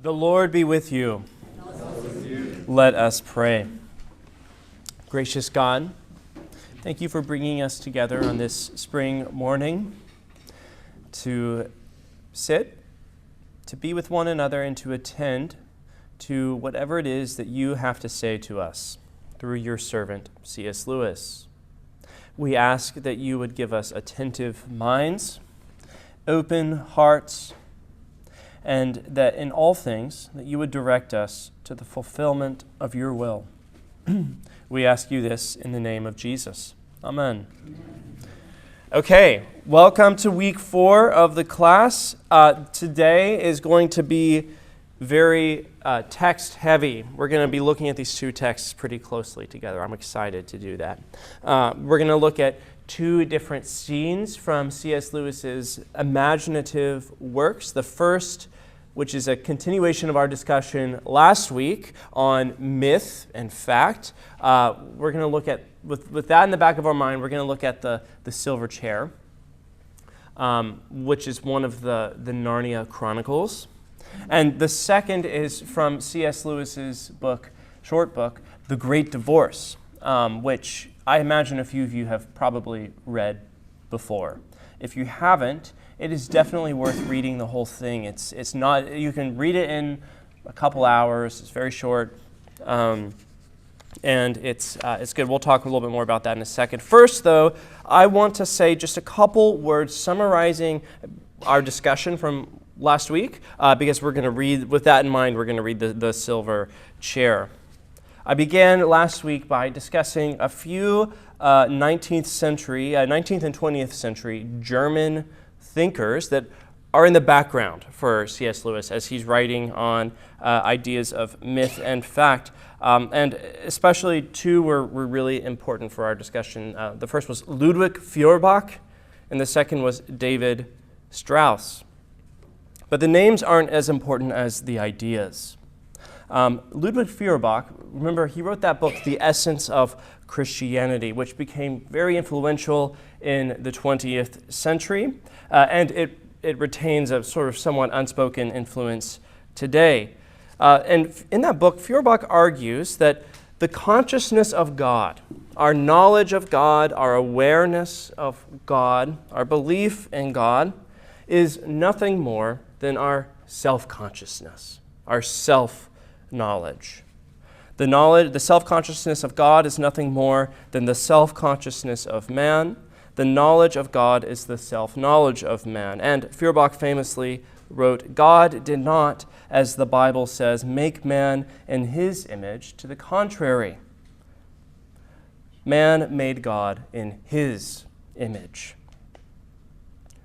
The Lord be with you. And also with you. Let us pray. Gracious God, thank you for bringing us together on this spring morning to sit, to be with one another, and to attend to whatever it is that you have to say to us through your servant, C.S. Lewis. We ask that you would give us attentive minds, open hearts, and that in all things that you would direct us to the fulfillment of your will. We ask you this in the name of Jesus. Amen. Okay, welcome to week 4 of the class. Today is going to be very text heavy. We're going to be looking at these two texts pretty closely together. I'm excited to do that. We're going to look at two different scenes from C.S. Lewis's imaginative works. The first, which is a continuation of our discussion last week on myth and fact. We're going to look at, with that in the back of our mind, we're going to look at the silver chair, which is one of the Narnia Chronicles. And the second is from C.S. Lewis's short book, The Great Divorce, which I imagine a few of you have probably read before. If you haven't, it is definitely worth reading the whole thing. It's not, you can read it in a couple hours. It's very short, and it's good. We'll talk a little bit more about that in a second. First, though, I want to say just a couple words summarizing our discussion from last week, because we're going to read, with that in mind, we're going to read the Silver Chair. I began last week by discussing a few 19th and 20th century German thinkers that are in the background for C.S. Lewis as he's writing on ideas of myth and fact. And especially two were really important for our discussion. The first was Ludwig Feuerbach, and the second was David Strauss. But the names aren't as important as the ideas. Ludwig Feuerbach, remember, he wrote that book, The Essence of Christianity, which became very influential in the 20th century, and it retains a sort of somewhat unspoken influence today. And in that book, Feuerbach argues that the consciousness of God, our knowledge of God, our awareness of God, our belief in God, is nothing more than our self-consciousness, our self-knowledge. The self-consciousness of God is nothing more than the self-consciousness of man. The knowledge of God is the self-knowledge of man. And Feuerbach famously wrote, God did not, as the Bible says, make man in his image. To the contrary, man made God in his image.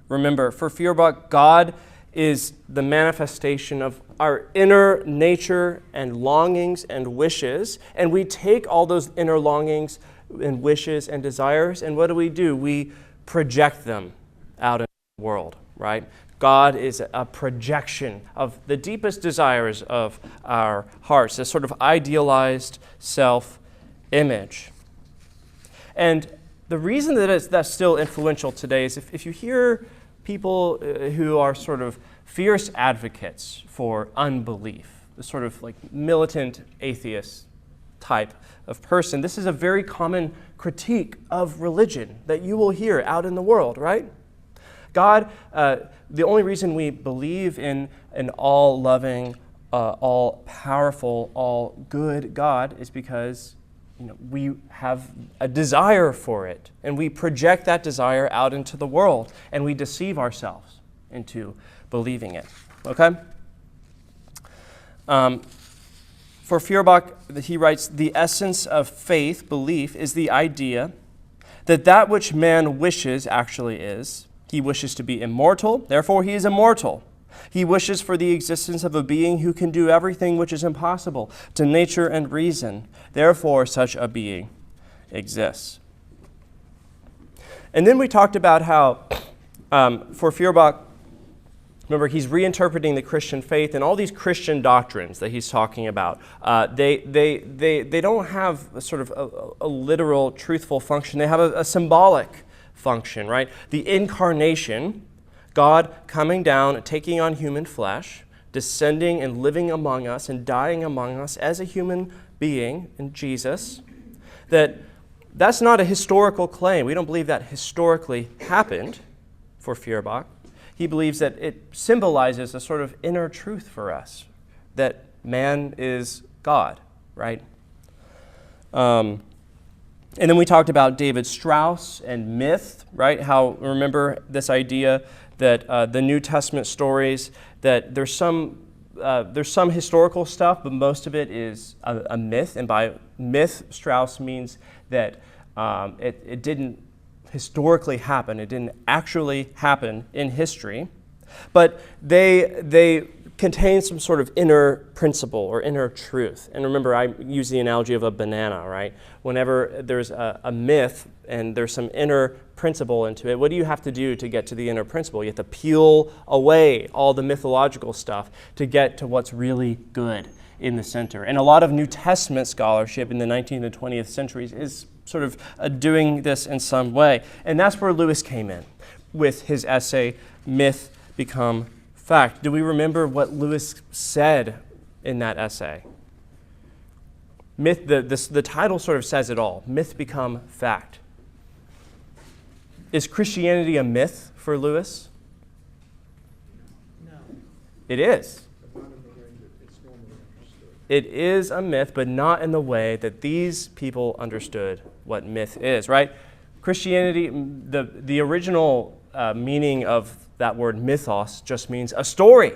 Remember, for Feuerbach, God is the manifestation of our inner nature and longings and wishes, and we take all those inner longings and wishes and desires, and what do? We project them out in the world, right? God is a projection of the deepest desires of our hearts, a sort of idealized self-image. And the reason that that's still influential today is if you hear people who are sort of fierce advocates for unbelief, the sort of like militant atheist type of person, this is a very common critique of religion that you will hear out in the world, right? God, the only reason we believe in an all-loving, all-powerful, all-good God is because we have a desire for it, and we project that desire out into the world, and we deceive ourselves into believing it, okay? For Feuerbach, he writes, the essence of faith, belief, is the idea that which man wishes actually is. He wishes to be immortal, therefore he is immortal. He wishes for the existence of a being who can do everything which is impossible to nature and reason. Therefore, such a being exists. And then we talked about how, for Feuerbach, remember, he's reinterpreting the Christian faith, and all these Christian doctrines that he's talking about, they don't have a sort of a literal, truthful function. They have a symbolic function, right? The incarnation, God coming down, taking on human flesh, descending and living among us and dying among us as a human being in Jesus, that's not a historical claim. We don't believe that historically happened for Feuerbach. He believes that it symbolizes a sort of inner truth for us, that man is God, right? And then we talked about David Strauss and myth, right? How, remember this idea that the New Testament stories, that there's some historical stuff, but most of it is a myth. And by myth, Strauss means that it didn't historically happen. It didn't actually happen in history. But they contain some sort of inner principle or inner truth. And remember, I use the analogy of a banana, right? Whenever there's a myth and there's some inner principle into it, what do you have to do to get to the inner principle? You have to peel away all the mythological stuff to get to what's really good in the center. And a lot of New Testament scholarship in the 19th and 20th centuries is sort of doing this in some way. And that's where Lewis came in with his essay, Myth Become Fact. Do we remember what Lewis said in that essay? Myth. The title sort of says it all. Myth become fact. Is Christianity a myth for Lewis? No. It is. It is a myth, but not in the way that these people understood what myth is, right? Christianity, the original meaning of that word mythos just means a story,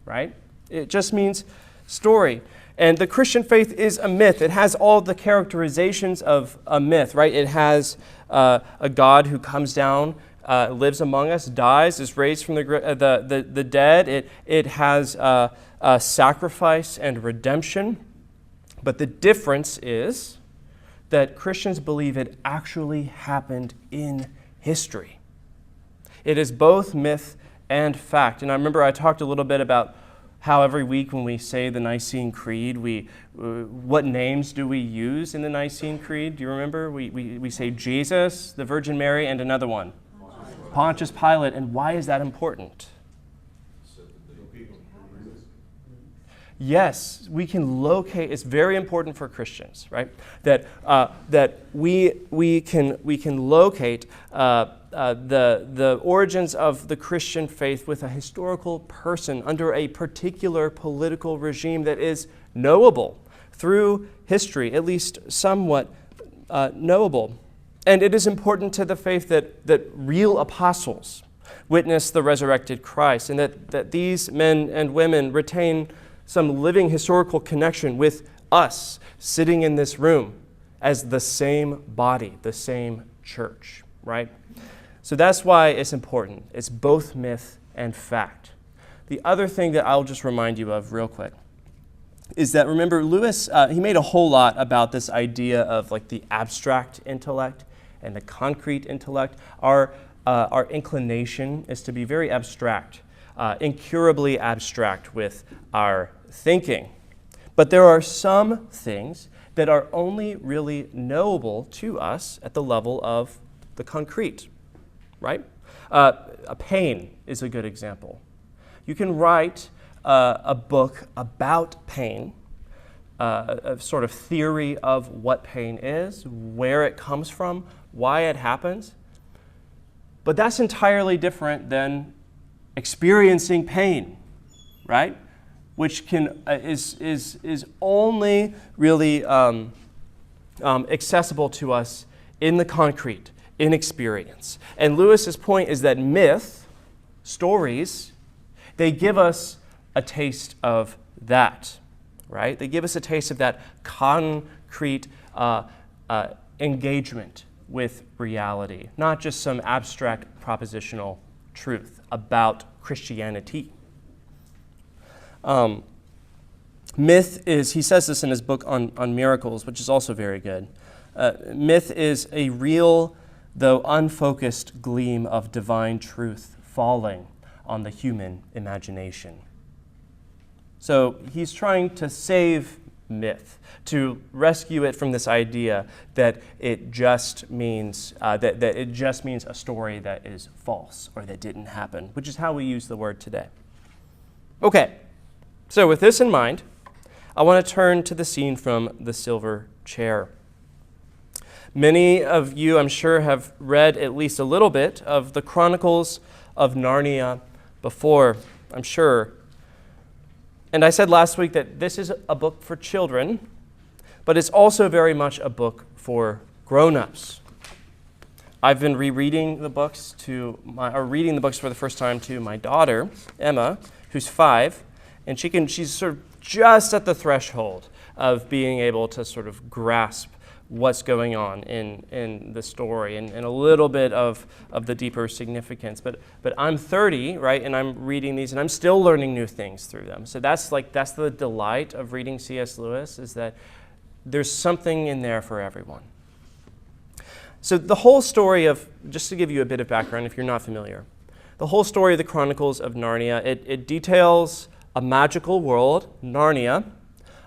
right? It just means story. And the Christian faith is a myth. It has all the characterizations of a myth, right? It has a God who comes down, lives among us, dies, is raised from the dead. It has sacrifice and redemption. But the difference is that Christians believe it actually happened in history. It is both myth and fact. And I remember I talked a little bit about how every week when we say the Nicene Creed, what names do we use in the Nicene Creed? Do you remember? We say Jesus, the Virgin Mary, and another one. Pontius Pilate. And why is that important? Yes, we can locate. It's very important for Christians, right? That we can locate the origins of the Christian faith with a historical person under a particular political regime that is knowable through history, at least somewhat knowable. And it is important to the faith that real apostles witness the resurrected Christ, and that these men and women retain some living historical connection with us sitting in this room as the same body, the same church, right? So that's why it's important. It's both myth and fact. The other thing that I'll just remind you of real quick is that, remember, Lewis, he made a whole lot about this idea of like the abstract intellect and the concrete intellect. Our inclination is to be very abstract, incurably abstract with our thinking. But there are some things that are only really knowable to us at the level of the concrete, right? A pain is a good example. You can write a book about pain, a sort of theory of what pain is, where it comes from, why it happens. But that's entirely different than experiencing pain, right? Which is only really accessible to us in the concrete, in experience. And Lewis's point is that myth, stories, they give us a taste of that, right? They give us a taste of that concrete engagement with reality, not just some abstract propositional truth about Christianity. Myth is, he says this in his book on miracles, which is also very good. Myth is a real, though unfocused gleam of divine truth falling on the human imagination. So he's trying to save myth, to rescue it from this idea that it just means that it just means a story that is false or that didn't happen, which is how we use the word today. Okay, so with this in mind, I want to turn to the scene from The Silver Chair. Many of you, I'm sure, have read at least a little bit of the Chronicles of Narnia before, I'm sure. And I said last week that this is a book for children, but it's also very much a book for grown-ups. I've been reading the books reading the books for the first time to my daughter, Emma, who's 5, and she's sort of just at the threshold of being able to sort of grasp what's going on in the story and a little bit of the deeper significance. But I'm 30, right, and I'm reading these, and I'm still learning new things through them. So that's the delight of reading C.S. Lewis, is that there's something in there for everyone. So the whole story of, just to give you a bit of background if you're not familiar, the whole story of the Chronicles of Narnia, it details a magical world, Narnia,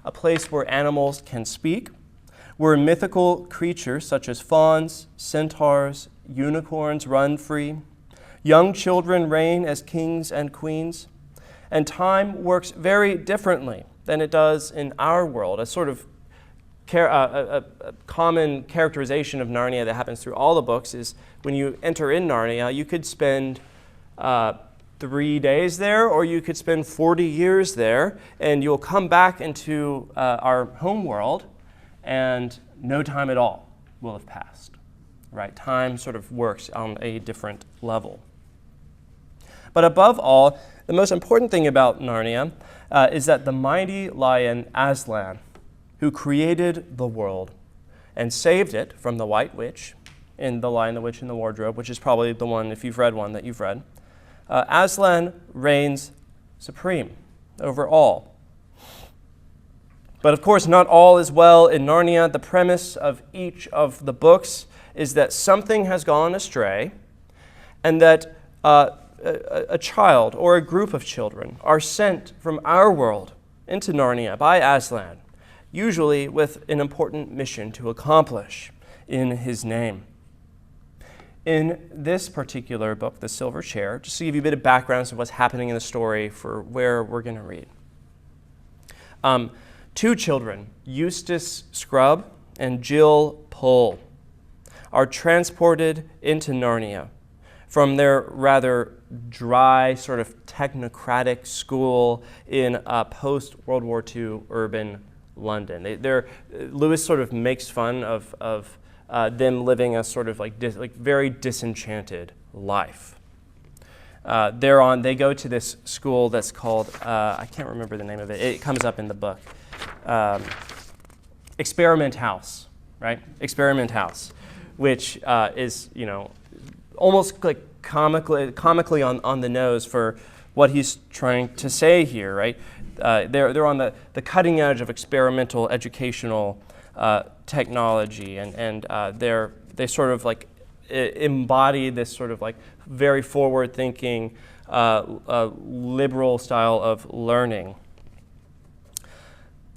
a place where animals can speak, where mythical creatures such as fauns, centaurs, unicorns run free, young children reign as kings and queens, and time works very differently than it does in our world. A sort of a common characterization of Narnia that happens through all the books is when you enter in Narnia, you could spend 3 days there, or you could spend 40 years there, and you'll come back into our home world, and no time at all will have passed, right? Time sort of works on a different level. But above all, the most important thing about Narnia is that the mighty lion Aslan, who created the world and saved it from the White Witch in The Lion, the Witch, and the Wardrobe, which is probably the one, if you've read one, that you've read, Aslan reigns supreme over all. But of course, not all is well in Narnia. The premise of each of the books is that something has gone astray, and that a child or a group of children are sent from our world into Narnia by Aslan, usually with an important mission to accomplish in his name. In this particular book, The Silver Chair, just to give you a bit of background to what's happening in the story for where we're going to read. 2 children, Eustace Scrubb and Jill Pole, are transported into Narnia from their rather dry, sort of technocratic school in post-World War II urban London. Lewis sort of makes fun of them living a sort of like very disenchanted life. They go to this school that's called, I can't remember the name of it. It comes up in the book. Experiment House, right? Experiment House, which is, almost like comically on the nose for what he's trying to say here, right? They're on the cutting edge of experimental educational technology, and they sort of like embody this sort of like very forward-thinking, liberal style of learning.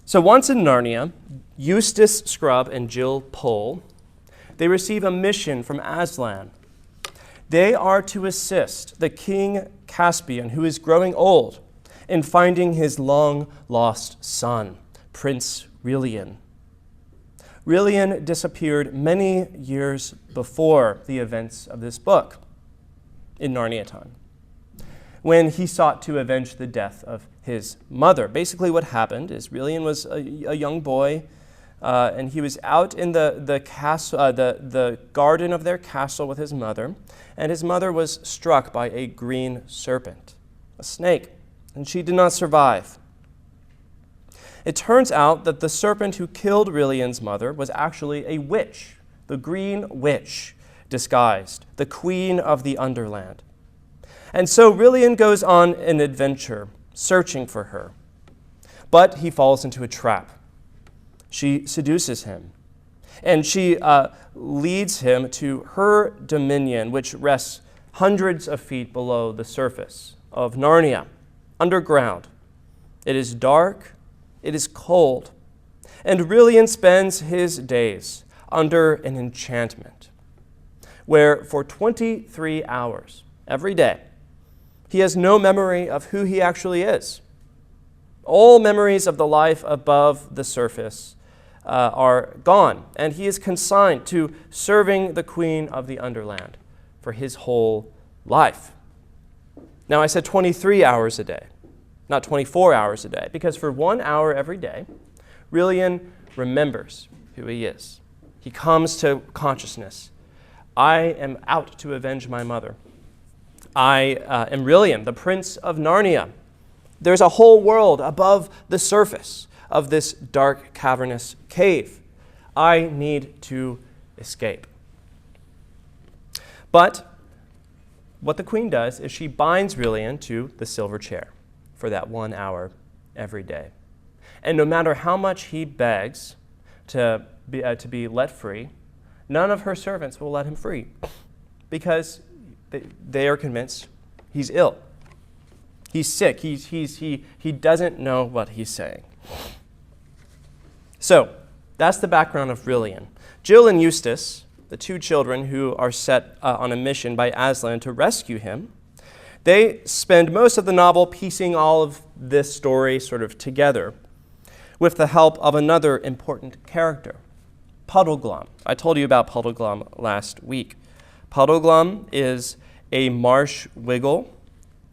So once in Narnia, Eustace Scrubb and Jill Pole, they receive a mission from Aslan. They are to assist the King Caspian, who is growing old, in finding his long-lost son, Prince Rilian. Rilian disappeared many years before the events of this book, in Narnia time, when he sought to avenge the death of his mother. Basically what happened is Rilian was a young boy, and he was out in the garden of their castle with his mother, and his mother was struck by a green serpent, a snake, and she did not survive. It turns out that the serpent who killed Rilian's mother was actually a witch, the Green Witch, disguised, the queen of the Underland. And so Rilian goes on an adventure, searching for her. But he falls into a trap. She seduces him, and she leads him to her dominion, which rests hundreds of feet below the surface of Narnia, underground. It is dark, it is cold, and Rilian spends his days under an enchantment, where for 23 hours every day, he has no memory of who he actually is. All memories of the life above the surface are gone, and he is consigned to serving the queen of the underland for his whole life. Now, I said 23 hours a day, not 24 hours a day, because for 1 hour every day, Rillian remembers who he is. He comes to consciousness. I am out to avenge my mother. I am Rillian, the Prince of Narnia. There's a whole world above the surface of this dark, cavernous cave. I need to escape. But what the queen does is she binds Rillian to the silver chair for that 1 hour every day. And no matter how much he begs to be let free, none of her servants will let him free because they are convinced he's ill. He's sick. He doesn't know what he's saying. So that's the background of Rillian. Jill and Eustace, the two children who are set on a mission by Aslan to rescue him, they spend most of the novel piecing all of this story sort of together with the help of another important character, Puddleglum. I told you about Puddleglum last week. Puddleglum is a marsh wiggle,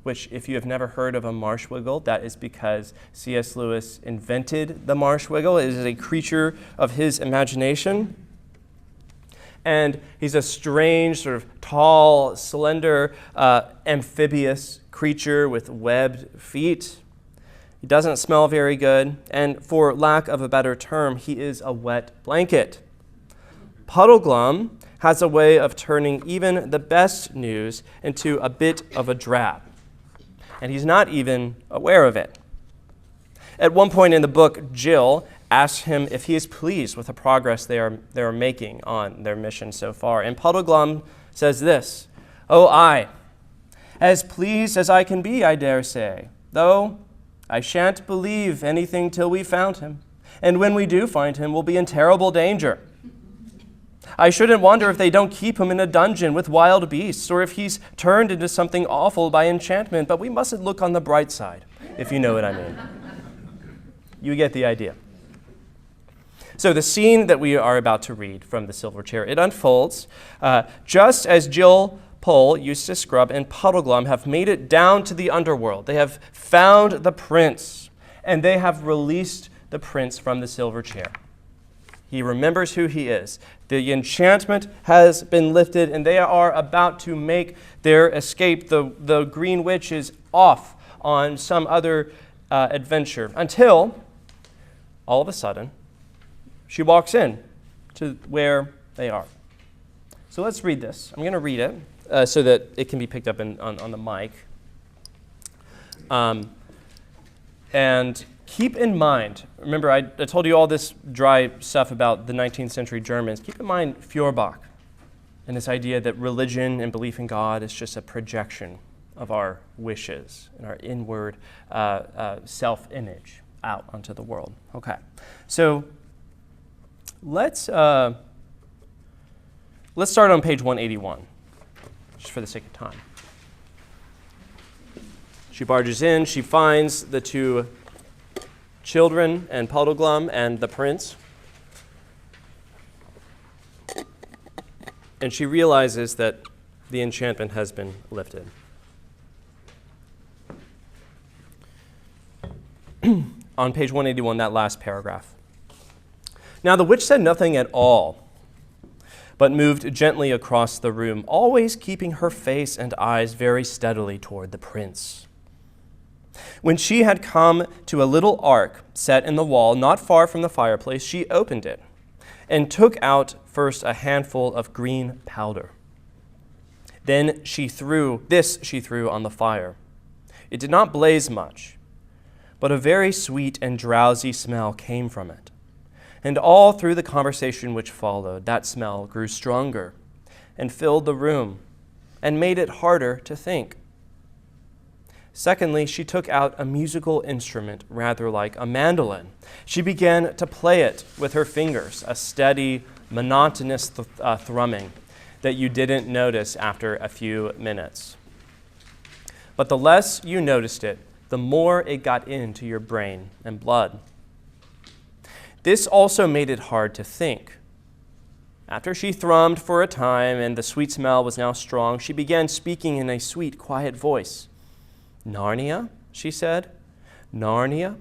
which if you have never heard of a marsh wiggle, that is because C.S. Lewis invented the marsh wiggle. It is a creature of his imagination. And he's a strange, sort of tall, slender, amphibious creature with webbed feet. He doesn't smell very good, and for lack of a better term, he is a wet blanket. Puddleglum has a way of turning even the best news into a bit of a drab, and he's not even aware of it. At one point in the book, Jill asks him if he is pleased with the progress they are making on their mission so far, and Puddleglum says this, "Oh, I, as pleased as I can be, I dare say, though I shan't believe anything till we found him, and when we do find him, we'll be in terrible danger. I shouldn't wonder if they don't keep him in a dungeon with wild beasts, or if he's turned into something awful by enchantment, but we mustn't look on the bright side, if you know what I mean." You get the idea. So the scene that we are about to read from the silver chair, it unfolds just as Jill, Pole, Eustace Scrubb, and Puddleglum have made it down to the underworld. They have found the prince, and they have released the prince from the silver chair. He remembers who he is. The enchantment has been lifted, and they are about to make their escape. The Green Witch is off on some other adventure until, all of a sudden, she walks in to where they are. So let's read this. I'm going to read it so that it can be picked up on the mic. And keep in mind, remember I told you all this dry stuff about the 19th century Germans. Keep in mind Feuerbach and this idea that religion and belief in God is just a projection of our wishes and our inward self-image out onto the world. Okay, so let's start on page 181, just for the sake of time. She barges in, she finds the two children and Puddleglum and the prince, and she realizes that the enchantment has been lifted. On page 181, that last paragraph. Now the witch said nothing at all, but moved gently across the room, always keeping her face and eyes very steadily toward the prince. When she had come to a little ark set in the wall not far from the fireplace, she opened it and took out first a handful of green powder. Then she threw on the fire. It did not blaze much, but a very sweet and drowsy smell came from it. And all through the conversation which followed, that smell grew stronger and filled the room and made it harder to think. Secondly, she took out a musical instrument rather like a mandolin. She began to play it with her fingers, a steady, monotonous thrumming that you didn't notice after a few minutes. But the less you noticed it, the more it got into your brain and blood. This also made it hard to think. After she thrummed for a time and the sweet smell was now strong, she began speaking in a sweet, quiet voice. "Narnia?" she said. "Narnia?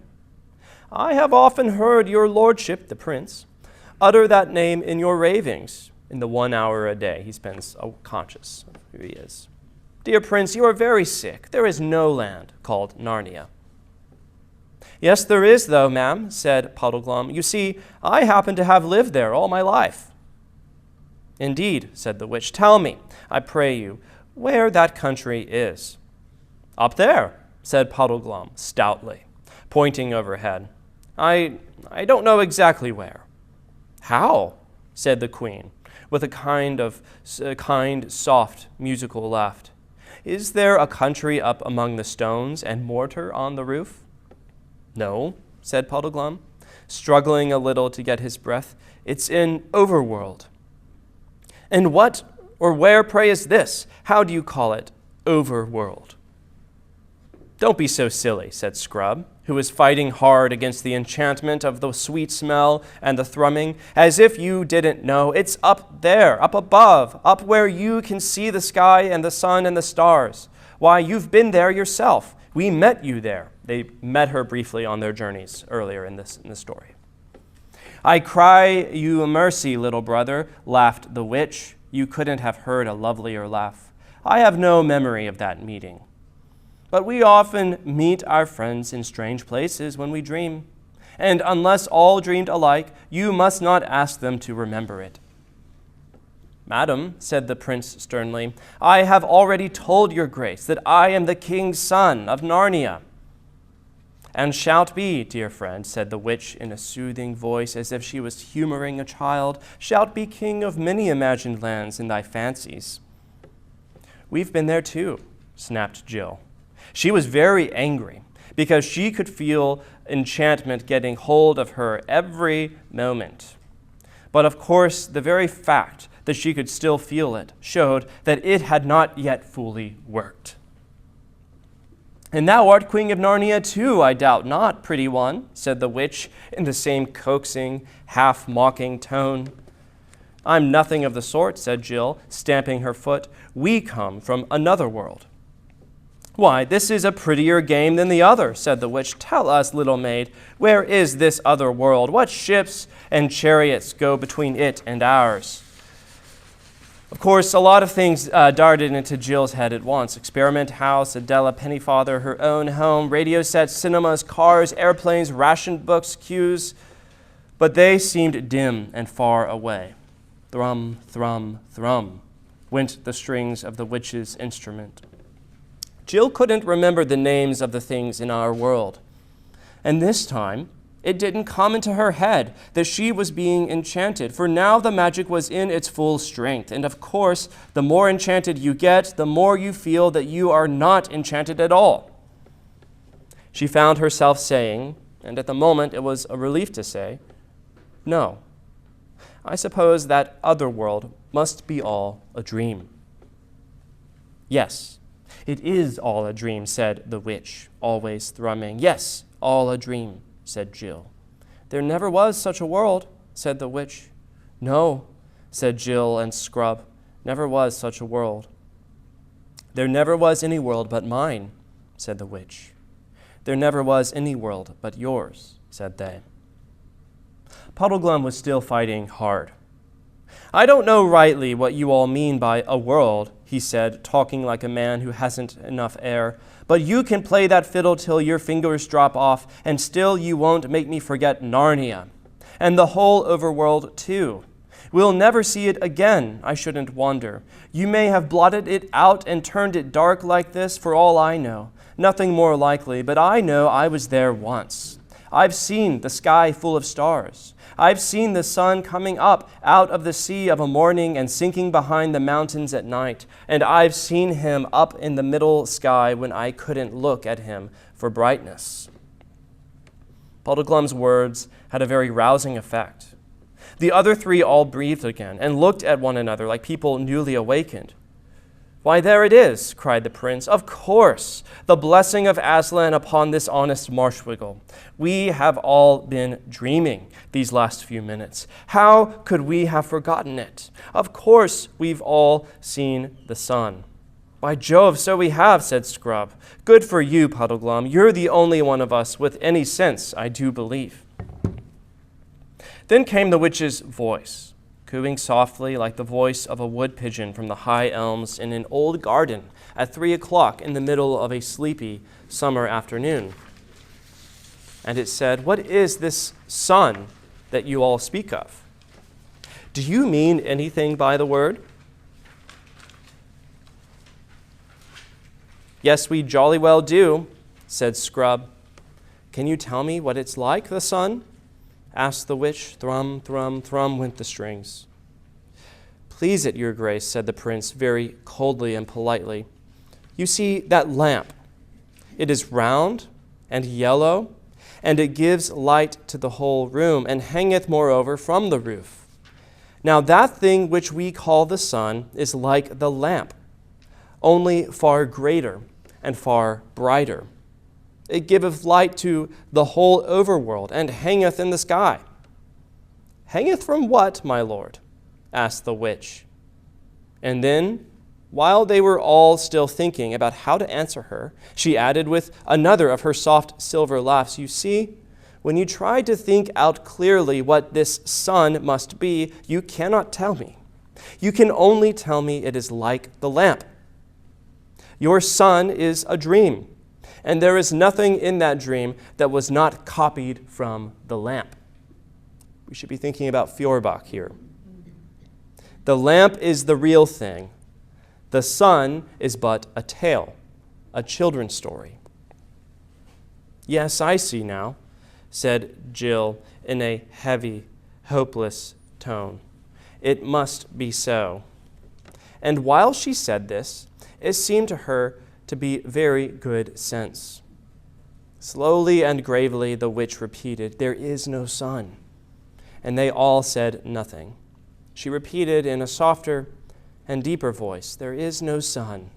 I have often heard your lordship, the prince, utter that name in your ravings in the 1 hour a day he spends conscious of who he is. Dear prince, you are very sick. There is no land called Narnia." "Yes, there is, though, ma'am," said Puddleglum. "You see, I happen to have lived there all my life." "Indeed," said the witch. "Tell me, I pray you, where that country is." "Up there," said Puddleglum stoutly, pointing overhead. I don't know exactly where." "How?" said the queen, with a kind, soft, musical laugh. "Is there a country up among the stones and mortar on the roof?" "No," said Puddleglum, struggling a little to get his breath. "It's in Overworld." "And what or where, pray, is this? How do you call it, Overworld?" "Don't be so silly," said Scrub, who was fighting hard against the enchantment of the sweet smell and the thrumming, "as if you didn't know. It's up there, up above, up where you can see the sky and the sun and the stars. Why, you've been there yourself. We met you there." They met her briefly on their journeys earlier in the story. "I cry you mercy, little brother," laughed the witch. You couldn't have heard a lovelier laugh. "I have no memory of that meeting. But we often meet our friends in strange places when we dream. And unless all dreamed alike, you must not ask them to remember it." "Madam," said the prince sternly, "I have already told your grace that I am the king's son of Narnia." "And shalt be, dear friend," said the witch in a soothing voice as if she was humoring a child, "shalt be king of many imagined lands in thy fancies." "We've been there too," snapped Jill. She was very angry because she could feel enchantment getting hold of her every moment. But of course, the very fact that she could still feel it showed that it had not yet fully worked. "And thou art Queen of Narnia too, I doubt not, pretty one," said the witch in the same coaxing, half-mocking tone. "I'm nothing of the sort," said Jill, stamping her foot. "We come from another world." "Why, this is a prettier game than the other," said the witch. "Tell us, little maid, where is this other world? What ships and chariots go between it and ours?" Of course, a lot of things darted into Jill's head at once. Experiment house, Adela Pennyfather, her own home, radio sets, cinemas, cars, airplanes, rationed books, queues. But they seemed dim and far away. Thrum, thrum, thrum, went the strings of the witch's instrument. Jill couldn't remember the names of the things in our world. And this time, it didn't come into her head that she was being enchanted, for now the magic was in its full strength. And of course, the more enchanted you get, the more you feel that you are not enchanted at all. She found herself saying, and at the moment it was a relief to say, "No, I suppose that other world must be all a dream." "Yes, it is all a dream," said the witch, always thrumming. "Yes, all a dream," said Jill. "There never was such a world," said the witch. "No," said Jill and Scrub, "never was such a world." "There never was any world but mine," said the witch. "There never was any world but yours," said they. Puddleglum was still fighting hard. "I don't know rightly what you all mean by a world," he said, talking like a man who hasn't enough air, "but you can play that fiddle till your fingers drop off, and still you won't make me forget Narnia. And the whole overworld, too. We'll never see it again, I shouldn't wonder. You may have blotted it out and turned it dark like this, for all I know. Nothing more likely, but I know I was there once. I've seen the sky full of stars. I've seen the sun coming up out of the sea of a morning and sinking behind the mountains at night. And I've seen him up in the middle sky when I couldn't look at him for brightness." Puddleglum's words had a very rousing effect. The other three all breathed again and looked at one another like people newly awakened. "Why, there it is," cried the prince. "Of course, the blessing of Aslan upon this honest Marshwiggle. We have all been dreaming these last few minutes. How could we have forgotten it? Of course, we've all seen the sun." "By Jove, so we have," said Scrub. "Good for you, Puddleglum. You're the only one of us with any sense, I do believe." Then came the witch's voice, cooing softly like the voice of a wood pigeon from the high elms in an old garden at 3 o'clock in the middle of a sleepy summer afternoon. And it said, "What is this sun that you all speak of? Do you mean anything by the word?" "Yes, we jolly well do," said Scrub. "Can you tell me what it's like, the sun?" asked the witch. Thrum, thrum, thrum went the strings. "Please it, your grace," said the prince very coldly and politely. "You see that lamp? It is round and yellow, and it gives light to the whole room, and hangeth moreover from the roof. Now that thing which we call the sun is like the lamp, only far greater and far brighter. It giveth light to the whole overworld, and hangeth in the sky." "Hangeth from what, my lord?" asked the witch. And then, while they were all still thinking about how to answer her, she added with another of her soft silver laughs, "You see, when you try to think out clearly what this sun must be, you cannot tell me. You can only tell me it is like the lamp. Your sun is a dream, and there is nothing in that dream that was not copied from the lamp." We should be thinking about Feuerbach here. The lamp is the real thing. The sun is but a tale, a children's story. "Yes, I see now," said Jill in a heavy, hopeless tone. "It must be so." And while she said this, it seemed to her to be very good sense. Slowly and gravely the witch repeated, "There is no sun." And they all said nothing. She repeated in a softer and deeper voice, "There is no sun."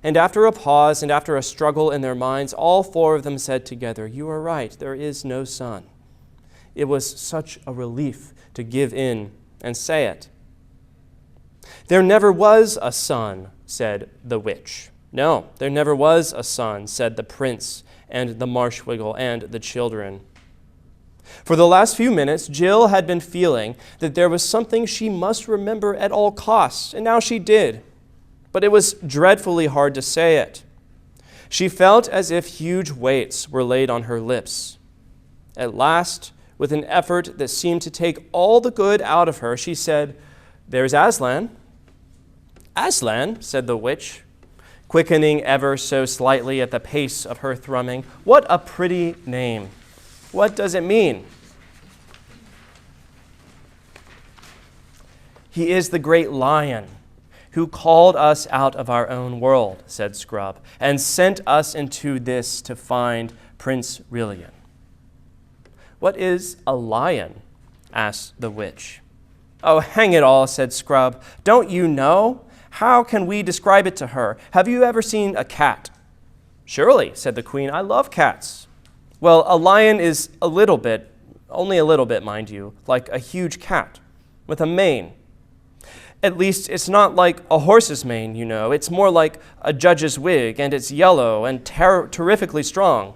And after a pause and after a struggle in their minds, all four of them said together, "You are right, there is no sun." It was such a relief to give in and say it. "There never was a sun," said the witch. "No, there never was a sun," said the prince and the Marshwiggle and the children. For the last few minutes, Jill had been feeling that there was something she must remember at all costs, and now she did. But it was dreadfully hard to say it. She felt as if huge weights were laid on her lips. At last, with an effort that seemed to take all the good out of her, she said, "There's Aslan." "Aslan," said the witch, quickening ever so slightly at the pace of her thrumming. "What a pretty name. What does it mean?" "He is the great lion who called us out of our own world," said Scrub, "and sent us into this to find Prince Rilian." "What is a lion?" asked the witch. "Oh, hang it all," said Scrub. "Don't you know? How can we describe it to her? Have you ever seen a cat?" "Surely," said the queen. "I love cats." "Well, a lion is a little bit, only a little bit, mind you, like a huge cat with a mane. At least it's not like a horse's mane, you know. It's more like a judge's wig, and it's yellow and terrifically strong."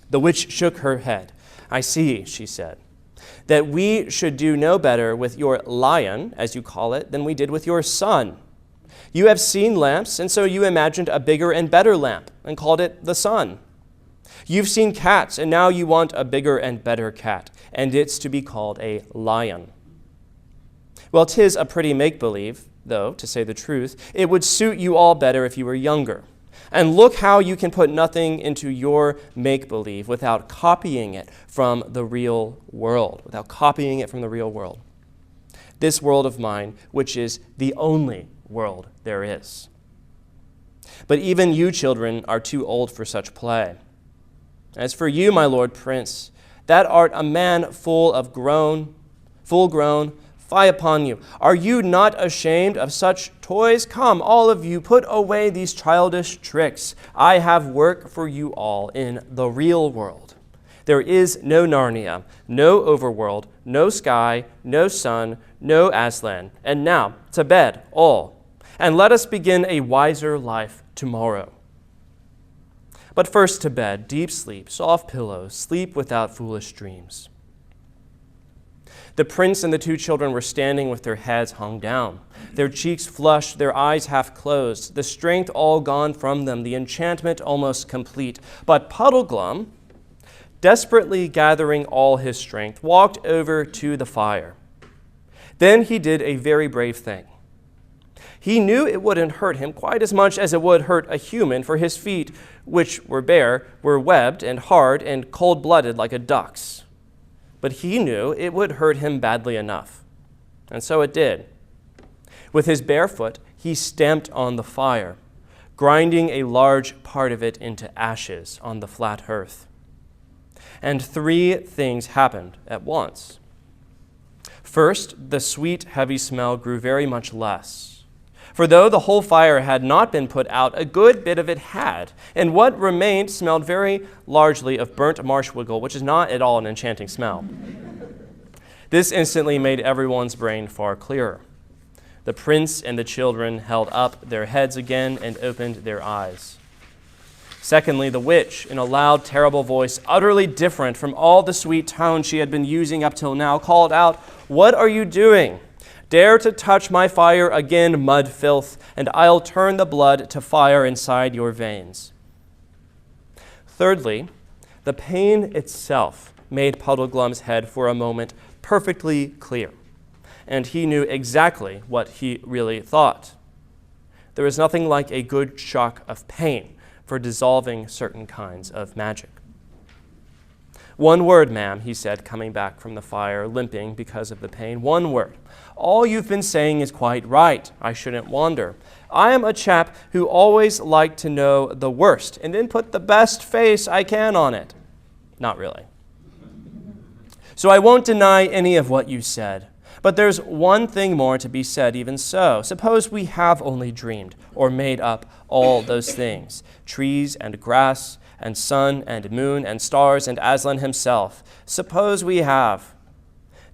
The witch shook her head. "I see," she said, "that we should do no better with your lion, as you call it, than we did with your sun. You have seen lamps, and so you imagined a bigger and better lamp and called it the sun. You've seen cats, and now you want a bigger and better cat, and it's to be called a lion. Well, 'tis a pretty make-believe, though, to say the truth. It would suit you all better if you were younger. And look how you can put nothing into your make-believe without copying it from the real world, This world of mine, which is the only world there is. But even you children are too old for such play. As for you, my lord prince, that art a man full grown, Fie upon you! Are you not ashamed of such toys? Come, all of you, put away these childish tricks. I have work for you all in the real world. There is no Narnia, no overworld, no sky, no sun, no Aslan. And now, to bed, all, and let us begin a wiser life tomorrow. But first to bed, deep sleep, soft pillows, sleep without foolish dreams. The prince and the two children were standing with their heads hung down, their cheeks flushed, their eyes half closed, the strength all gone from them, the enchantment almost complete. But Puddleglum, desperately gathering all his strength, walked over to the fire. Then he did a very brave thing. He knew it wouldn't hurt him quite as much as it would hurt a human, for his feet, which were bare, were webbed and hard and cold-blooded like a duck's. But he knew it would hurt him badly enough. And so it did. With his bare foot, he stamped on the fire, grinding a large part of it into ashes on the flat hearth. And three things happened at once. First, the sweet, heavy smell grew very much less. For though the whole fire had not been put out, a good bit of it had, and what remained smelled very largely of burnt marsh wiggle, which is not at all an enchanting smell. This instantly made everyone's brain far clearer. The prince and the children held up their heads again and opened their eyes. Secondly, the witch, in a loud, terrible voice, utterly different from all the sweet tones she had been using up till now, called out, "What are you doing? Dare to touch my fire again, mud filth, and I'll turn the blood to fire inside your veins." Thirdly, the pain itself made Puddleglum's head for a moment perfectly clear, and he knew exactly what he really thought. There is nothing like a good shock of pain for dissolving certain kinds of magic. "One word, ma'am," he said, coming back from the fire, limping because of the pain. "One word. All you've been saying is quite right. I shouldn't wonder. I am a chap who always liked to know the worst and then put the best face I can on it." Not really. "So I won't deny any of what you said. But there's one thing more to be said even so. Suppose we have only dreamed or made up all those things, trees and grass and sun and moon and stars and Aslan himself. Suppose we have.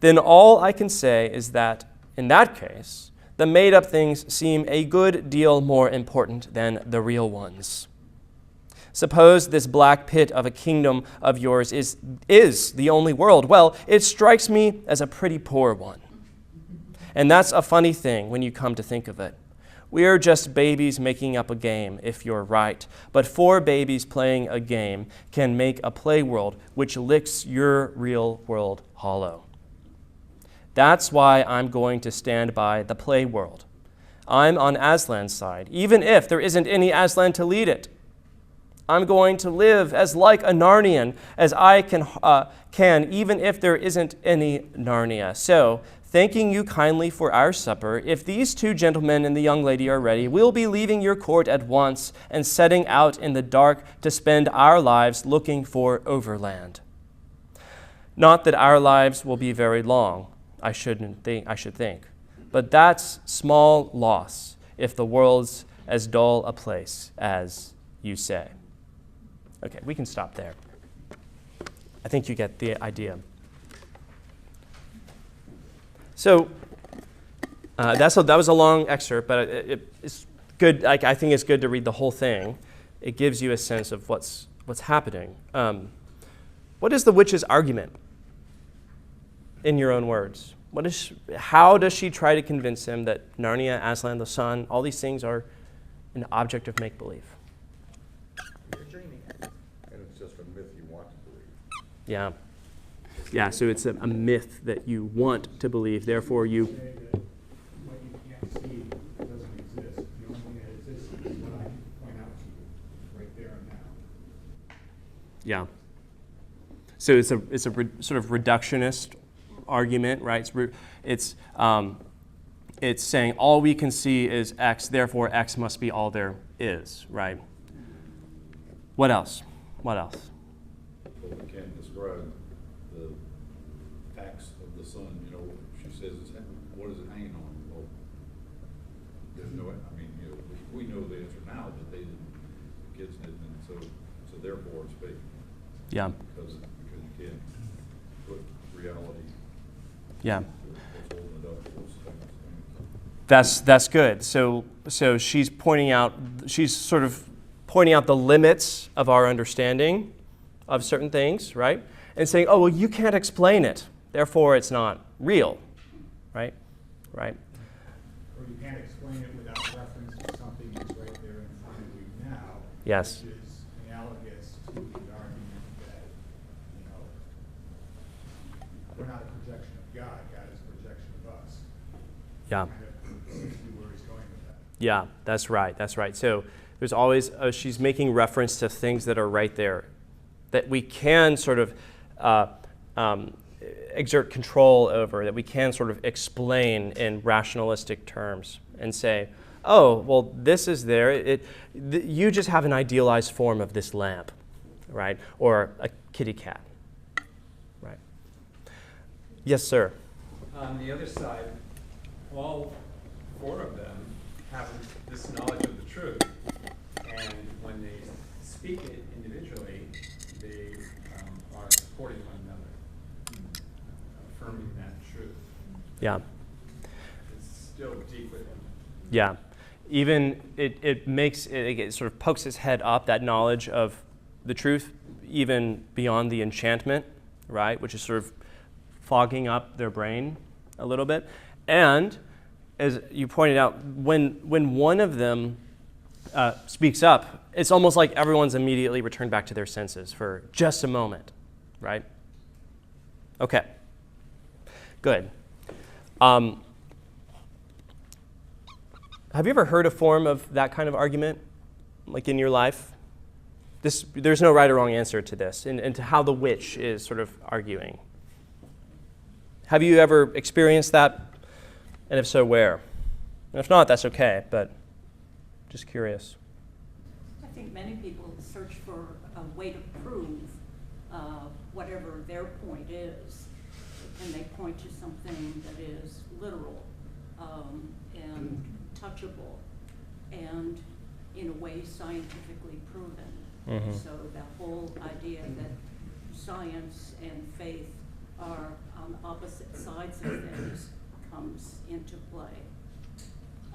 Then all I can say is that, in that case, the made-up things seem a good deal more important than the real ones. Suppose this black pit of a kingdom of yours is the only world. Well, it strikes me as a pretty poor one. And that's a funny thing when you come to think of it. We're just babies making up a game, if you're right. But 4 babies playing a game can make a play world which licks your real world hollow. That's why I'm going to stand by the play world. I'm on Aslan's side, even if there isn't any Aslan to lead it. I'm going to live as like a Narnian as I can, even if there isn't any Narnia. So, thanking you kindly for our supper, if these 2 gentlemen and the young lady are ready, we'll be leaving your court at once and setting out in the dark to spend our lives looking for Overland. Not that our lives will be very long, I should think, but that's small loss if the world's as dull a place as you say." Okay, we can stop there. I think you get the idea. So that was a long excerpt, but it's good. I think it's good to read the whole thing. It gives you a sense of what's happening. What is the witch's argument? In your own words, how does she try to convince him that Narnia, Aslan, the sun, all these things are an object of make-believe? You're dreaming it. And it's just a myth you want to believe. Yeah. Yeah, so it's a myth that you want to believe, therefore you... Say that what you can't see doesn't exist. The only thing that exists is what I can point out to you right there and now. Yeah. So it's a sort of reductionist argument, right? It's saying all we can see is X, therefore X must be all there is, right? What else? What else? But we can't describe the acts of the sun. You know, she says it's therefore it's fake. Yeah. Because you can't put reality. Yeah. What's holding it up, those things. That's good. So she's sort of pointing out the limits of our understanding of certain things, right? And saying, oh, well, you can't explain it, therefore it's not real, right? Right. Or you can't explain it without reference to something that's right there in front of you now. Yes. Which is analogous to the argument that, we're not a projection of God. God is a projection of us. Yeah. Kind of seems to be where he's going with that. Yeah, that's right. That's right. So there's always, she's making reference to things that are right there, that we can sort of exert control over, that we can sort of explain in rationalistic terms and say, oh, well, this is there. You just have an idealized form of this lamp, right? Or a kitty cat, right? Yes, sir. On the other side, all four of them have this knowledge of the truth, and when they speak it individually, they are supporting one another, affirming that truth. Yeah. It's still deep within them. Yeah. Even it sort of pokes its head up, that knowledge of the truth, even beyond the enchantment, right? Which is sort of fogging up their brain a little bit. And as you pointed out, when one of them speaks up, it's almost like everyone's immediately returned back to their senses for just a moment, right? Okay. Good. Have you ever heard a form of that kind of argument, like in your life? There's no right or wrong answer to this, and to how the witch is sort of arguing. Have you ever experienced that? And if so, where? And if not, that's okay, but just curious. I think many people search for a way to prove whatever their point is, and they point to something that is literal and touchable and in a way scientifically proven. Mm-hmm. So the whole idea that science and faith are on opposite sides of things comes into play.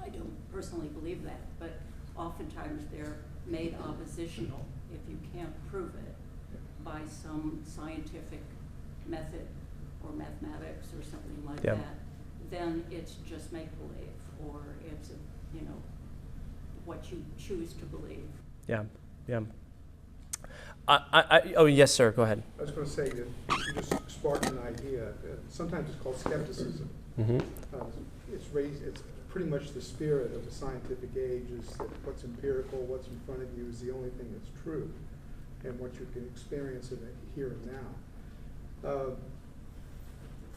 I don't personally believe that, but oftentimes they're made oppositional if you can't prove it by some scientific method or mathematics or something like Yep. that. Then it's just make-believe, or it's what you choose to believe. Yeah, yeah. Oh, yes, sir, go ahead. I was going to say that you just sparked an idea. Sometimes it's called skepticism. Mm-hmm. It's pretty much the spirit of the scientific age is that what's empirical, what's in front of you is the only thing that's true, and what you can experience in the here and now.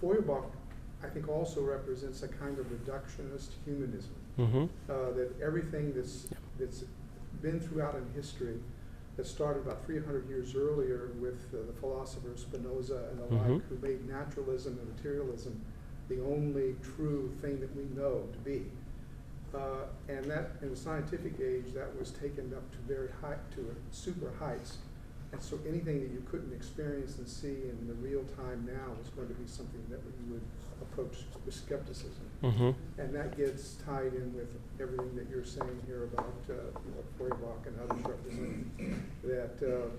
Feuerbach, I think, also represents a kind of reductionist humanism. Mm-hmm. That everything that's been throughout in history, that started about 300 years earlier with the philosopher Spinoza and the like, who made naturalism and materialism the only true thing that we know to be. And that, in the scientific age, that was taken up to super heights. And so anything that you couldn't experience and see in the real time now was going to be something that you would approach with skepticism. Mm-hmm. And that gets tied in with everything that you're saying here about what Feuerbach and others represent. That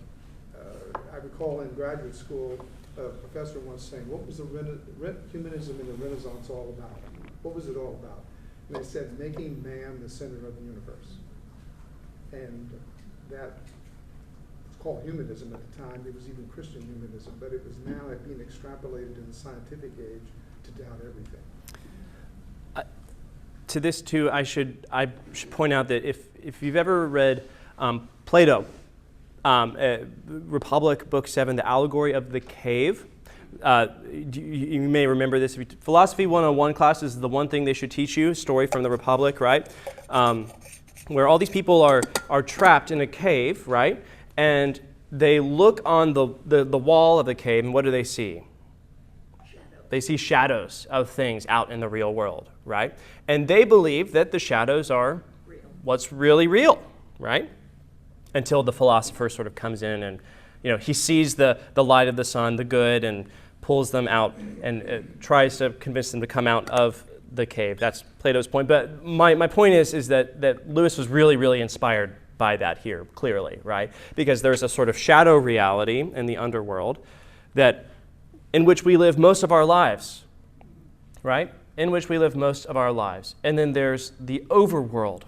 I recall in graduate school, a professor once saying, what was the humanism in the Renaissance all about? What was it all about? And they said, making man the center of the universe. And that was called humanism at the time. It was even Christian humanism, but it was now being extrapolated in the scientific age to doubt everything. To this too, I should point out that if you've ever read Plato, Republic, Book 7, The Allegory of the Cave, you may remember this. Philosophy 101 class is the one thing they should teach you, story from the Republic, right? Where all these people are trapped in a cave, right? And they look on the wall of the cave, and what do they see? They see shadows of things out in the real world, right? And they believe that the shadows are what's really real, right? until the philosopher sort of comes in and, he sees the light of the sun, the good, and pulls them out and tries to convince them to come out of the cave. That's Plato's point. But my point is that Lewis was really, really inspired by that here, clearly, right? Because there's a sort of shadow reality in the underworld in which we live most of our lives, right? In which we live most of our lives. And then there's the overworld,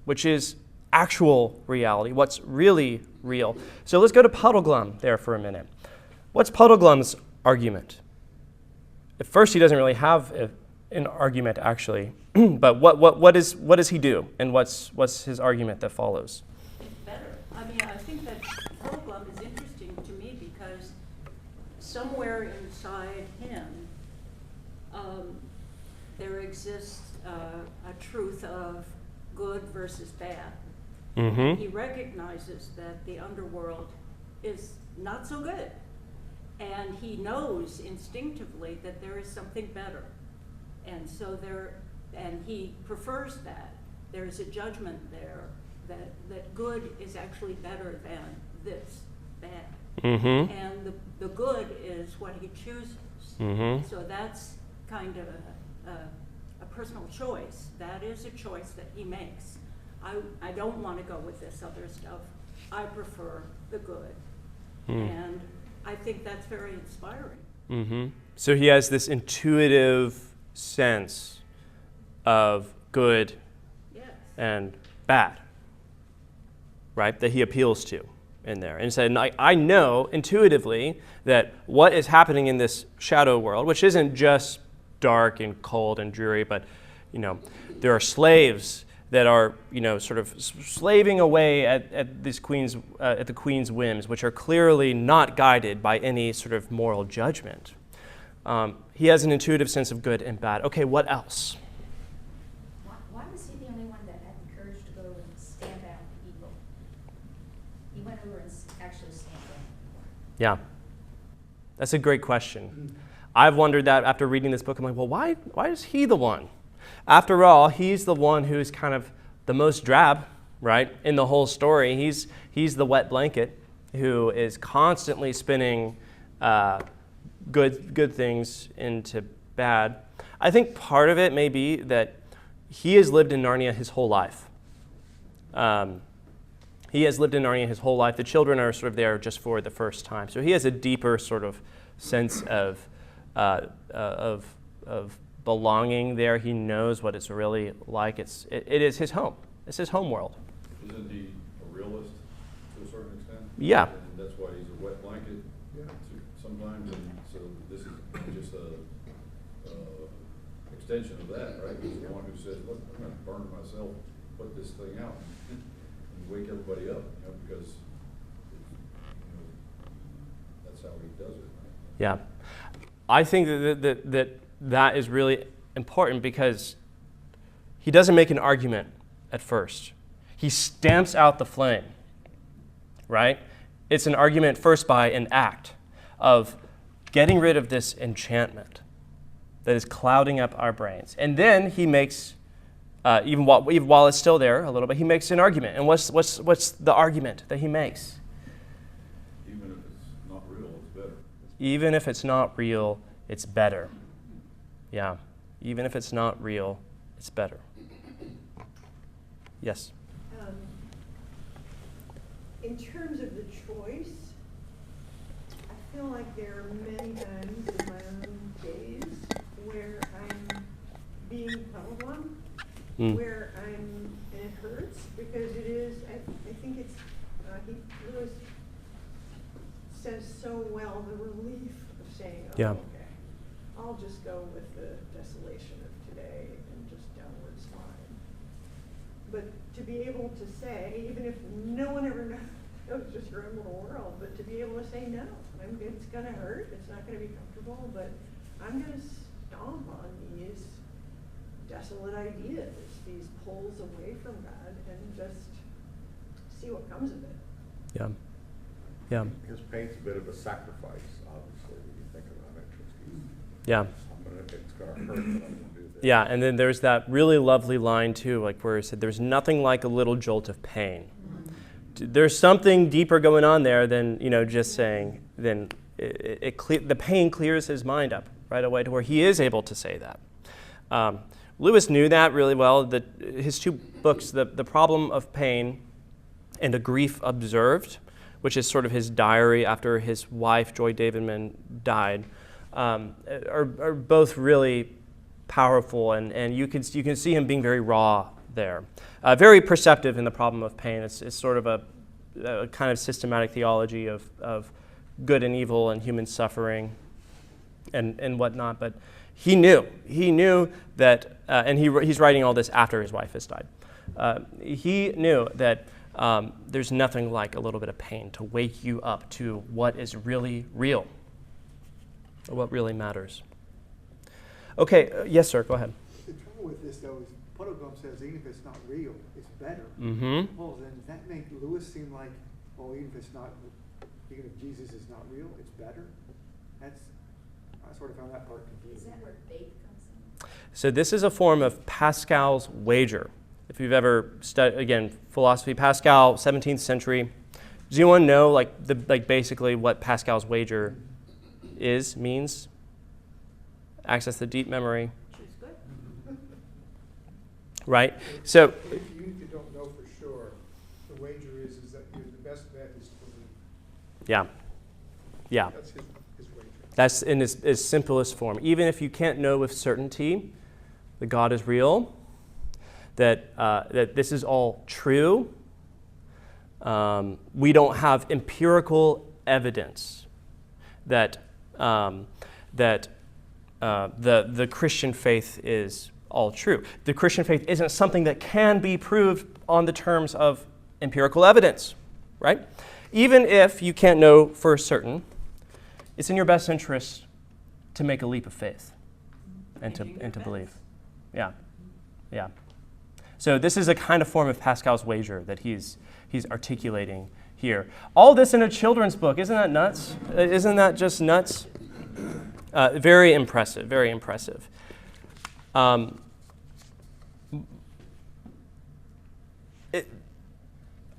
which is actual reality, what's really real. So let's go to Puddleglum there for a minute. What's Puddleglum's argument? At first, he doesn't really have an argument, actually. But what does he do? And what's his argument that follows? It's better. I mean, I think that Puddleglum is interesting to me because somewhere inside him, there exists a truth of good versus bad. Mm-hmm. He recognizes that the underworld is not so good. And he knows instinctively that there is something better. And so and he prefers that. There's a judgment there that good is actually better than this bad. Mm-hmm. And the good is what he chooses. Mm-hmm. So that's kind of a personal choice. That is a choice that he makes. I don't want to go with this other stuff. I prefer the good. And I think that's very inspiring. Mm-hmm. So he has this intuitive sense of good and bad, right, that he appeals to in there. And said, I know intuitively that what is happening in this shadow world, which isn't just dark and cold and dreary, but, there are slaves that are, sort of slaving away at the queen's whims, which are clearly not guided by any sort of moral judgment. He has an intuitive sense of good and bad. Okay, what else? Why was he the only one that had the courage to go and stamp out the evil? He went over and actually stamped out. Yeah, that's a great question. I've wondered that after reading this book. I'm like, well, why is he the one? After all, he's the one who's kind of the most drab, right, in the whole story. He's the wet blanket who is constantly spinning good things into bad. I think part of it may be that he has lived in Narnia his whole life. He has lived in Narnia his whole life. The children are sort of there just for the first time. So he has a deeper sort of sense of belonging there. He knows what it's really like. It is his home. It's his home world. Isn't he a realist to a certain extent? Yeah. And that's why he's a wet blanket sometimes. And so this is just a extension of that, right? He's the one who says, look, I'm going to burn myself, put this thing out, and wake everybody up, because that's how he does it. Right? Yeah. I think that is really important because he doesn't make an argument at first. He stamps out the flame, right? It's an argument first by an act of getting rid of this enchantment that is clouding up our brains. And then he makes, even while it's still there a little bit, he makes an argument. And what's the argument that he makes? Even if it's not real, it's better. Even if it's not real, it's better. Yeah. Even if it's not real, it's better. Yes? In terms of the choice, I feel like there are many times in my own days where I'm being colorblind, where and it hurts because it is, I think it's, Lewis says so well the relief of saying, oh, Yeah. okay, I'll just go with the desolation of today and just downward's fine. But to be able to say, even if no one ever knows, it's just your own little world, but to be able to say, no, it's going to hurt, it's not going to be comfortable, but I'm going to stomp on these desolate ideas, these pulls away from God, and just see what comes of it. Yeah. Yeah. His pain's a bit of a sacrifice, obviously, when you think about it. Yeah. It's going to hurt, but I'm going to do this. Yeah, and then there's that really lovely line too, like where he said, "There's nothing like a little jolt of pain." there's something deeper going on there than just saying. Then the pain clears his mind up right away to where he is able to say that. Lewis knew that really well. His two books, the Problem of Pain and A Grief Observed, which is sort of his diary after his wife Joy Davidman died, are both really powerful, and you can see him being very raw there, very perceptive in The Problem of Pain. It's sort of a kind of systematic theology of good and evil and human suffering and whatnot. But he knew that, and he's writing all this after his wife has died. He knew that there's nothing like a little bit of pain to wake you up to what is really real, or what really matters. Okay, yes, sir, go ahead. The trouble with this, though, is Puddleglum says even if it's not real, it's better. Mm-hmm. Well, then does that make Lewis seem like, well, even if Jesus is not real, it's better? I sort of found that part confusing. Is that where faith comes in? So this is a form of Pascal's wager. If you've ever studied, again, philosophy, Pascal, 17th century. Does anyone know basically what Pascal's wager means? Access to deep memory. Which is good. Right? So If you don't know for sure, the wager is that the best bet is to believe. yeah. That's his wager. That's in its simplest form. Even if you can't know with certainty that God is real, that this is all true, we don't have empirical evidence that the Christian faith is all true. The Christian faith isn't something that can be proved on the terms of empirical evidence, right? Even if you can't know for certain, it's in your best interest to make a leap of faith and to believe. Yeah. So this is a kind of form of Pascal's wager that he's articulating here. All this in a children's book. Isn't that nuts? Isn't that just nuts? Very impressive, very impressive.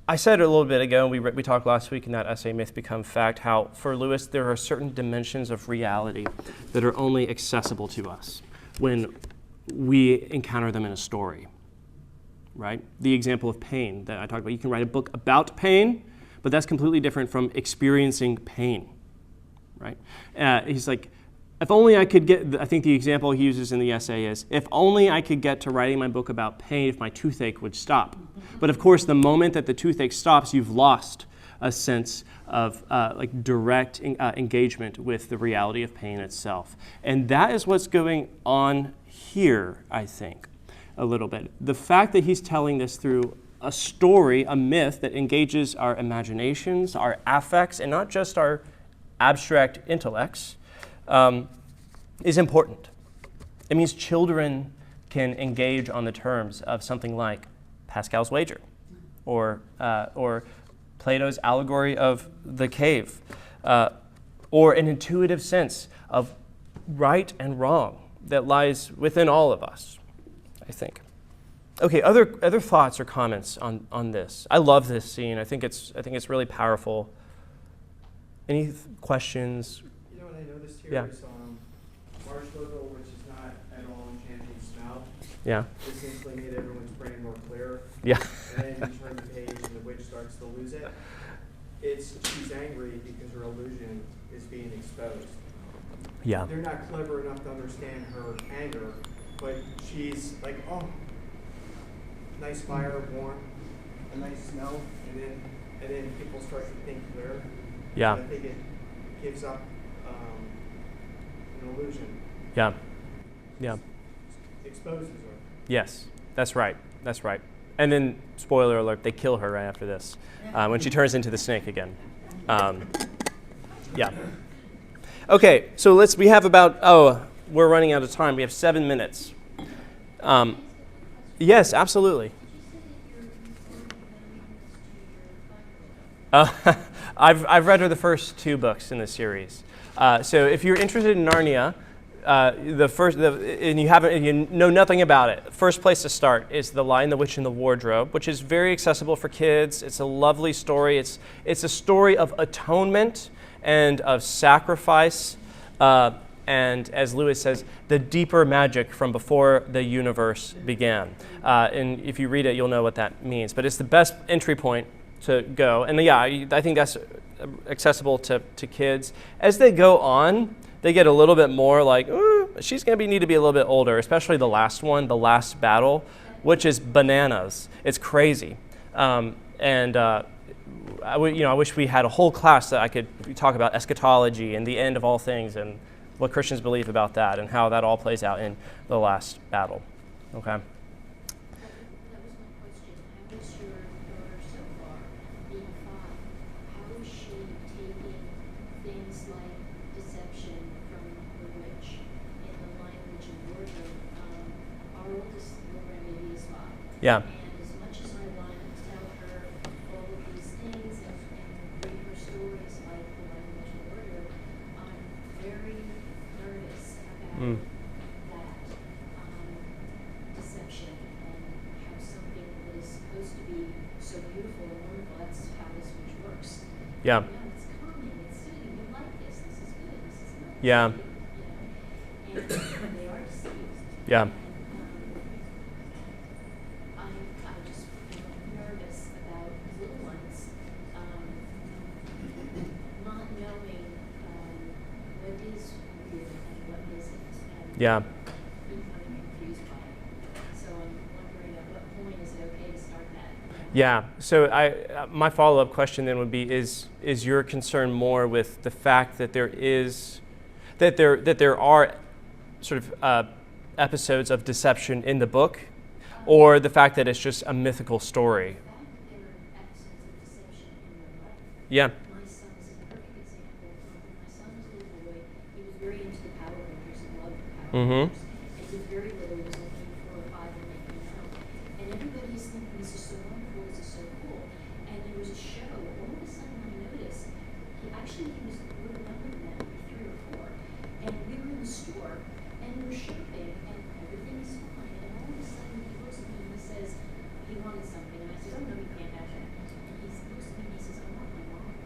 I said a little bit ago, we talked last week in that essay, Myth Become Fact, how for Lewis there are certain dimensions of reality that are only accessible to us when we encounter them in a story, right? The example of pain that I talked about. You can write a book about pain, but that's completely different from experiencing pain, right? He's like, if only I could get, I think the example he uses in the essay is, if only I could get to writing my book about pain if my toothache would stop. But of course, the moment that the toothache stops, you've lost a sense of direct engagement with the reality of pain itself. And that is what's going on here, I think, a little bit. The fact that he's telling this through a story, a myth that engages our imaginations, our affects, and not just our abstract intellects, is important. It means children can engage on the terms of something like Pascal's wager, or Plato's allegory of the cave, or an intuitive sense of right and wrong that lies within all of us, I think. Okay, other thoughts or comments on this? I love this scene. I think it's really powerful. Any questions? You know what I noticed here Yeah. is marsh logo, which is not at all enchanting smell. Yeah. This instantly made everyone's brain more clear. Yeah. And then you turn the page and the witch starts to lose it. She's angry because her illusion is being exposed. Yeah. They're not clever enough to understand her anger, but she's like, oh, nice fire, warm, a nice smell, and then people start to think clear. Yeah. And I think it gives up an illusion. Yeah. Exposes her. Yes, that's right. And then, spoiler alert, they kill her right after this, when she turns into the snake again. Yeah. Okay, so we have we're running out of time. We have 7 minutes. Yes, absolutely. I've read her the first 2 books in the series. So if you're interested in Narnia, and you know nothing about it. First place to start is The Lion, the Witch, and the Wardrobe, which is very accessible for kids. It's a lovely story. It's a story of atonement and of sacrifice, and as Lewis says, the deeper magic from before the universe began. And if you read it, you'll know what that means. But it's the best entry point to go. And yeah, I think that's accessible to kids. As they go on, they get a little bit more like, she's going to need to be a little bit older, especially the last one, The Last Battle, which is bananas. It's crazy. I wish we had a whole class that I could talk about eschatology and the end of all things and what Christians believe about that and how that all plays out in The Last Battle. Okay? That was my question. How is your daughter so far, being 5? How is she taking things like deception from the witch in The Lion, Witch, and Wardrobe? Our oldest program maybe is 5. Yeah. And as much as I want to tell her all of these things and read her stories like The Lion, Witch, and Wardrobe, I'm very nervous about that deception and how something that is supposed to be so beautiful and wonderful, that's how this witch works. Yeah. It's calming, it's soothing, you like this is good, this is nice. Yeah. And they are deceived. Yeah. I just feel nervous about little ones not knowing what is real and what isn't, and Yeah. becoming confused by it. So I'm wondering at what point is it okay to start that? Yeah. So my follow-up question then would be: Is your concern more with the fact that there are sort of episodes of deception in the book, or the fact that it's just a mythical story? The fact that there are episodes of deception in your life. Yeah. My son is a perfect example. When my son was a little boy, he was very into the Power Rangers and loved the Power Mm-hmm. Rangers. And he was very little, he was only 4 or 5 when they came out. And everybody's thinking, this is so wonderful, this is so cool. And there was a show, all of a sudden I noticed, he was a little younger than that, maybe 3 or 4. And we were in the store, and we were shopping, and everything is fine. And all of a sudden he looks at me and he says, he wanted something. And I said, oh no, you can't have that. And he looks at me and he says, I want my mom.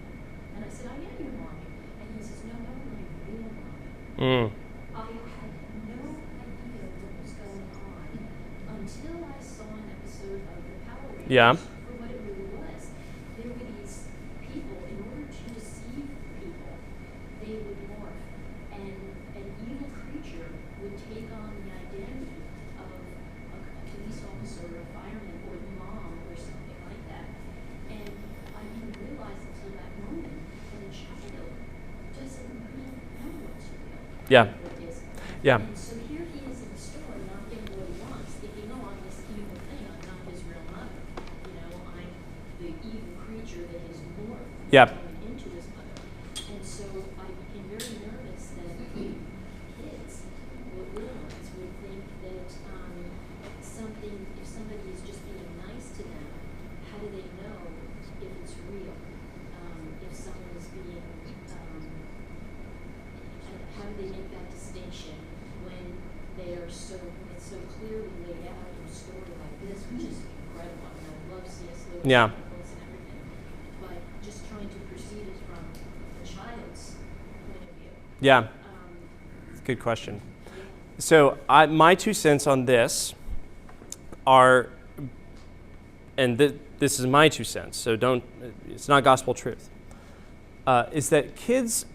And I said, I am your mommy. And he says, no, no, my real mommy. I had no idea what was going on until I saw an episode of the Power Rangers Yeah. for what it really was. There were these people, in order to deceive people, they would morph. And an evil creature would take on the identity of a police officer or a fireman or the mom or something like that. And I didn't realize until that moment that a child doesn't really know what's real. Yeah. What isn't. Yeah. And so here he is in the store not getting what he wants, thinking, oh, I'm this evil thing, I'm not his real mother. I'm the evil creature that has morphed Yep. into his mother. And so I became very nervous that kids, little ones, would think that if somebody is just being nice to them, how do they know if it's real? If someone is being, how do they make that distinction when it's so clearly laid out in a story like this, which is incredible. I mean, I love C.S. Lewis Yeah. and books and everything, but just trying to perceive it from a child's point of view. Yeah. Good question. So my 2 cents on this are, and this is my 2 cents, so it's not gospel truth, is that kids,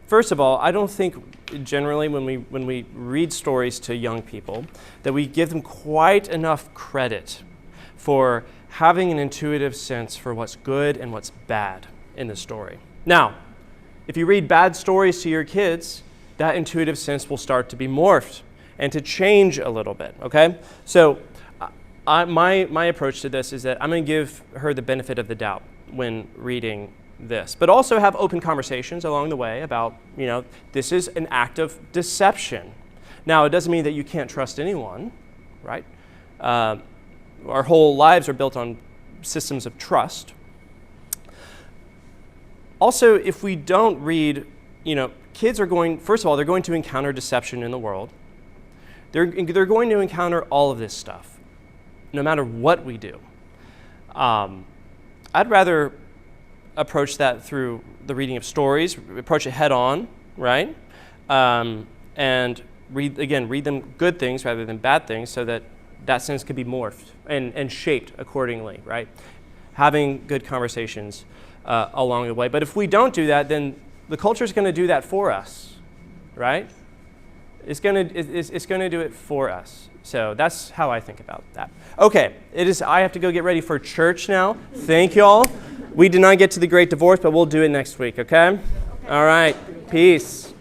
first of all, I don't think generally when we read stories to young people that we give them quite enough credit for having an intuitive sense for what's good and what's bad in the story. Now, if you read bad stories to your kids, that intuitive sense will start to be morphed and to change a little bit, okay? So my approach to this is that I'm going to give her the benefit of the doubt when reading this, but also have open conversations along the way about, this is an act of deception. Now, it doesn't mean that you can't trust anyone, right? Our whole lives are built on systems of trust. Also, if we don't read, kids are going, first of all, they're going to encounter deception in the world. They're going to encounter all of this stuff, no matter what we do. I'd rather approach that through the reading of stories, approach it head on, right? And read them good things rather than bad things, so that sense could be morphed and shaped accordingly, right? Having good conversations along the way. But if we don't do that, then the culture is going to do that for us, right? It's going to do it for us. So that's how I think about that. Okay, I have to go get ready for church now. Thank you all. We did not get to the Great Divorce, but we'll do it next week, okay? All right, peace.